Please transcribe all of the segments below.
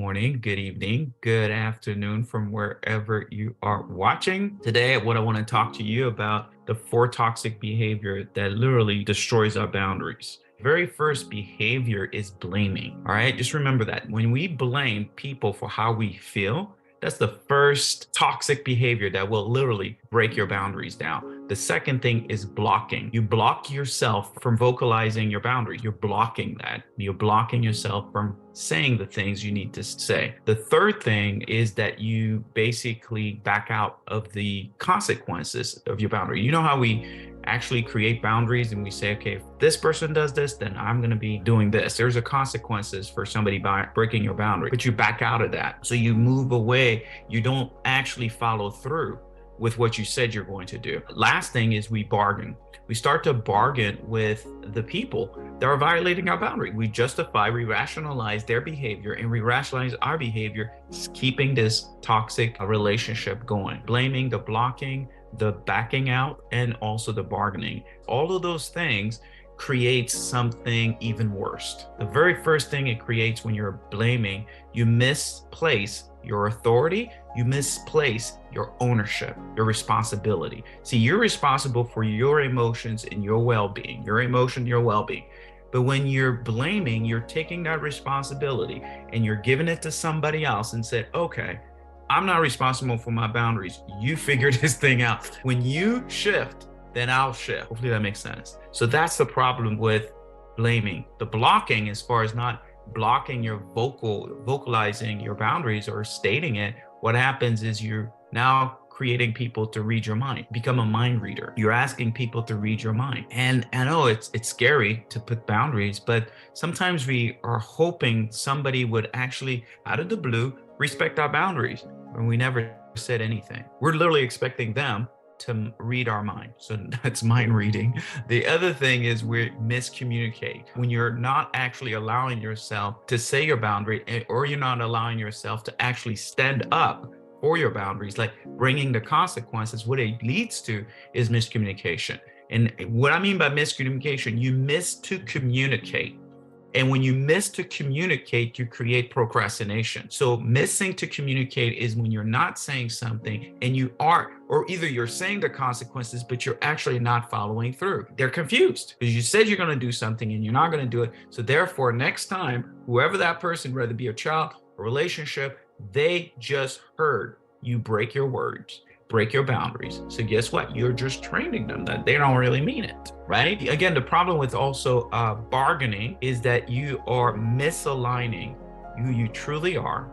Morning, good evening, good afternoon from wherever you are watching. Today, what I want to talk to you about the 4 toxic behavior that literally destroys our boundaries. Very first behavior is blaming. All right, just remember that when we blame people for how we feel, that's the first toxic behavior that will literally break your boundaries down. The second thing is blocking. You block yourself from vocalizing your boundaries. You're blocking that. You're blocking yourself from saying the things you need to say. The third thing is that you basically back out of the consequences of your boundary. You know how we actually create boundaries and we say, okay, if this person does this, then I'm going to be doing this. There's a consequences for somebody by breaking your boundary, but you back out of that. So you move away. You don't actually follow through with what you said you're going to do. Last thing is we bargain. We start to bargain with the people that are violating our boundary. We justify, we rationalize their behavior, and we rationalize our behavior, keeping this toxic relationship going. Blaming, the blocking, the backing out, and also the bargaining. All of those things creates something even worse. The very first thing it creates when you're blaming, you misplace your authority, you misplace your ownership, your responsibility. See, you're responsible for your emotions and your well-being, your emotion, your well-being. But when you're blaming, you're taking that responsibility and you're giving it to somebody else and said, okay, I'm not responsible for my boundaries. You figure this thing out. When you shift, then I'll shift. Hopefully that makes sense. So that's the problem with blaming. The blocking, as far as not blocking your vocalizing your boundaries or stating it, what happens is you're now creating people to read your mind. Become a mind reader. You're asking people to read your mind. And I know it's scary to put boundaries, but sometimes we are hoping somebody would actually, out of the blue, respect our boundaries when we never said anything. We're literally expecting them to read our mind. So that's mind reading. The other thing is we miscommunicate. When you're not actually allowing yourself to say your boundary, or you're not allowing yourself to actually stand up for your boundaries, like bringing the consequences, what it leads to is miscommunication. And what I mean by miscommunication, you miss to communicate. And when you miss to communicate, you create procrastination. So missing to communicate is when you're not saying something and you are, or either you're saying the consequences, but you're actually not following through. They're confused because you said you're going to do something and you're not going to do it. So therefore, next time, whoever that person, whether it be a child, a relationship, they just heard you break your words, break your boundaries. So guess what? You're just training them that they don't really mean it, right? Again, the problem with also bargaining is that you are misaligning who you truly are,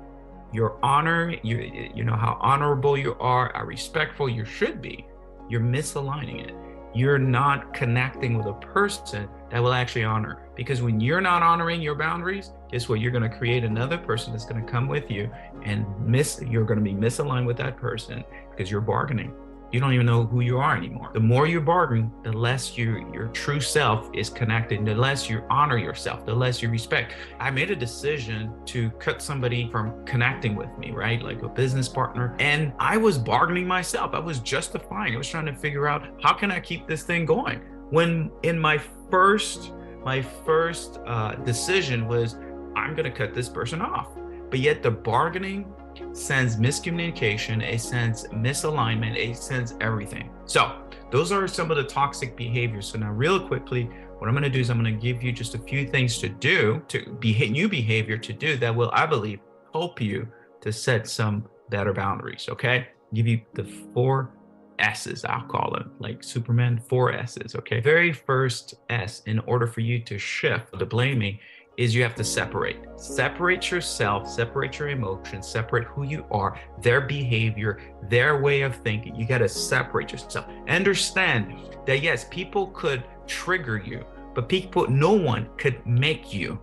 your honor, you know how honorable you are, how respectful you should be. You're misaligning it. You're not connecting with a person that will actually honor. Because when you're not honoring your boundaries, guess what? You're going to create another person that's going to come with you and you're going to be misaligned with that person because you're bargaining. You don't even know who you are anymore. The more you bargain, the less your true self is connected, the less you honor yourself, the less you respect. I made a decision to cut somebody from connecting with me, right? Like a business partner. And I was bargaining myself. I was justifying. I was trying to figure out, how can I keep this thing going? When in my first decision was, I'm going to cut this person off. But yet the bargaining sends miscommunication, it sends misalignment, it sends everything. So those are some of the toxic behaviors. So now real quickly, what I'm going to do is I'm going to give you just a few things to do, new behavior to do that will, I believe, help you to set some better boundaries. Okay. Give you the 4 S's, I'll call them, like Superman, 4 S's. Okay. Very first S, in order for you to shift the blaming, is you have to separate yourself, separate your emotions, separate who you are, their behavior, their way of thinking. You got to separate yourself. Understand that yes, people could trigger you, but no one could make you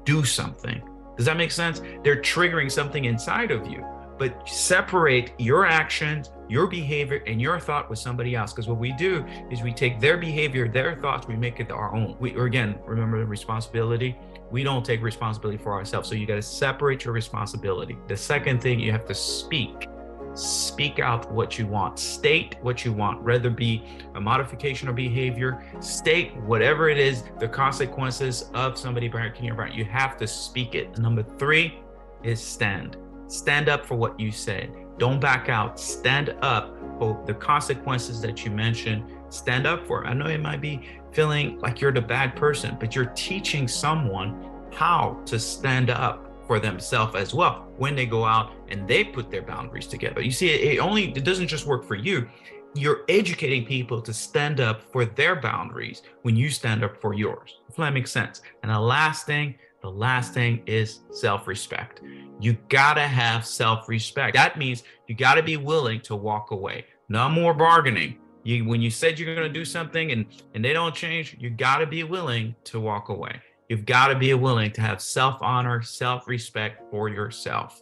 do something. Does that make sense? They're triggering something inside of you, but separate your actions, your behavior, and your thought with somebody else. Because what we do is we take their behavior, their thoughts, we make it our own. Again, remember the responsibility. We don't take responsibility for ourselves. So you got to separate your responsibility. The second thing, you have to speak out what you want, state what you want, whether it be a modification of behavior, state whatever it is, the consequences of somebody breaking your boundary. You have to speak it. Number 3, is stand. Stand up for what you said. Don't back out. Stand up for the consequences that you mentioned. Stand up for it. I know it might be feeling like you're the bad person, but you're teaching someone how to stand up for themselves as well when they go out and they put their boundaries together. You see, it doesn't just work for you. You're educating people to stand up for their boundaries when you stand up for yours. If that makes sense. And the last thing is self-respect. You gotta have self-respect. That means you gotta be willing to walk away. No more bargaining. When you said you're gonna do something and they don't change, you gotta be willing to walk away. You've got to be willing to have self-honor, self-respect for yourself.